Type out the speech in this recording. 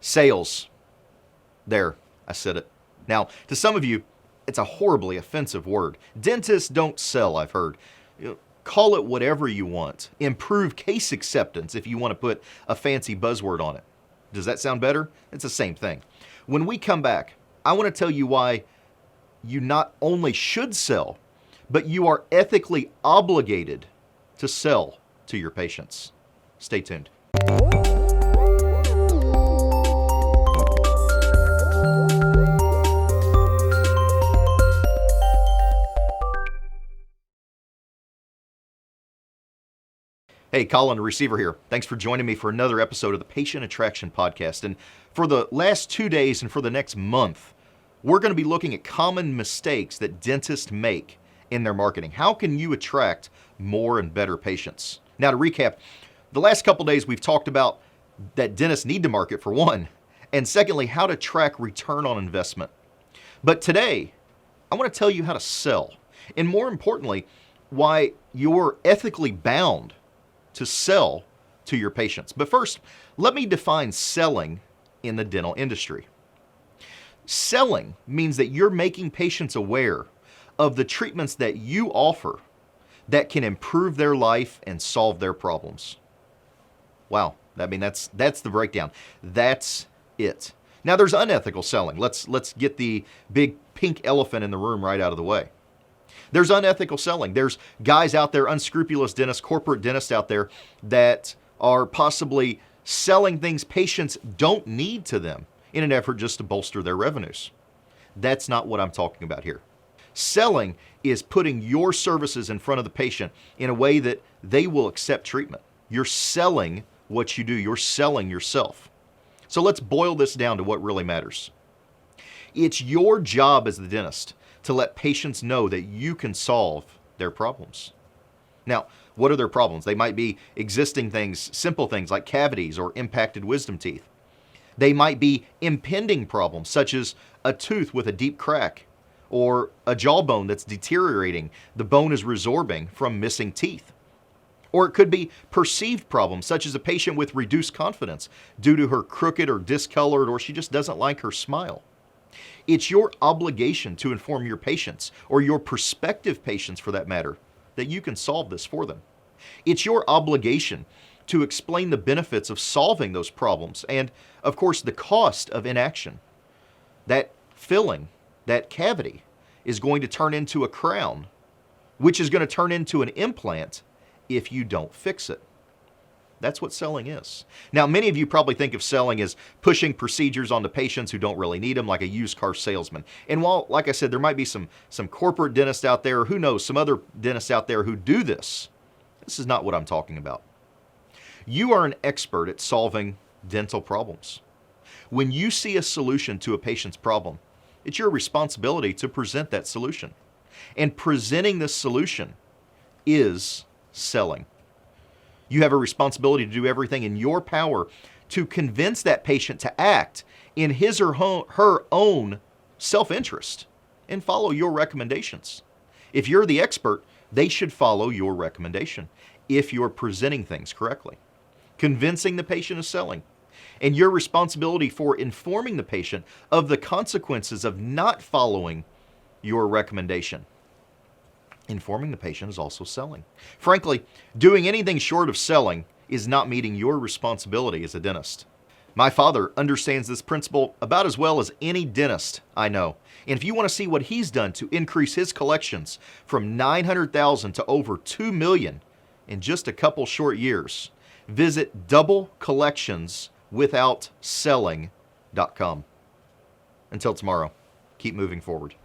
Sales. There, I said it. Now, to some of you, it's a horribly offensive word. Dentists don't sell, I've heard. Call it whatever you want. Improve case acceptance if you want to put a fancy buzzword on it. Does that sound better? It's the same thing. When we come back, I want to tell you why you not only should sell, but you are ethically obligated to sell to your patients. Stay tuned. Hey, Colin Receveur here. Thanks for joining me for another episode of the Patient Attraction Podcast. And for the last 2 days and for the next month, we're going to be looking at common mistakes that dentists make in their marketing. How can you attract more and better patients? Now, to recap, the last couple days we've talked about that dentists need to market, for one, and secondly, how to track return on investment. But today, I want to tell you how to sell, and more importantly, why you're ethically bound to sell to your patients. But first, let me define selling in the dental industry. Selling means that you're making patients aware of the treatments that you offer that can improve their life and solve their problems. Wow, that's the breakdown. That's it. Now there's unethical selling. Let's get the big pink elephant in the room right out of the way. There's unethical selling. There's guys out there, unscrupulous dentists, corporate dentists out there that are possibly selling things patients don't need to them in an effort just to bolster their revenues. That's not what I'm talking about here. Selling is putting your services in front of the patient in a way that they will accept treatment. You're selling what you do. You're selling yourself. So let's boil this down to what really matters. It's your job as the dentist to let patients know that you can solve their problems. Now, what are their problems? They might be existing things, simple things like cavities or impacted wisdom teeth. They might be impending problems, such as a tooth with a deep crack or a jawbone that's deteriorating. The bone is resorbing from missing teeth. Or it could be perceived problems, such as a patient with reduced confidence due to her crooked or discolored, or she just doesn't like her smile. It's your obligation to inform your patients, or your prospective patients for that matter, that you can solve this for them. It's your obligation to explain the benefits of solving those problems and, of course, the cost of inaction. That filling, that cavity, is going to turn into a crown, which is going to turn into an implant if you don't fix it. That's what selling is. Now, many of you probably think of selling as pushing procedures onto patients who don't really need them, like a used car salesman. And while, like I said, there might be some corporate dentists out there, or who knows, some other dentists out there who do this, this is not what I'm talking about. You are an expert at solving dental problems. When you see a solution to a patient's problem, it's your responsibility to present that solution. And presenting this solution is selling. You have a responsibility to do everything in your power to convince that patient to act in his or her own self-interest and follow your recommendations. If you're the expert, they should follow your recommendation if you're presenting things correctly. Convincing the patient is selling. And your responsibility for informing the patient of the consequences of not following your recommendation. Informing the patient is also selling. Frankly, doing anything short of selling is not meeting your responsibility as a dentist. My father understands this principle about as well as any dentist I know. And if you want to see what he's done to increase his collections from $900,000 to over $2 million in just a couple short years, visit doublecollectionswithoutselling.com. Until tomorrow, keep moving forward.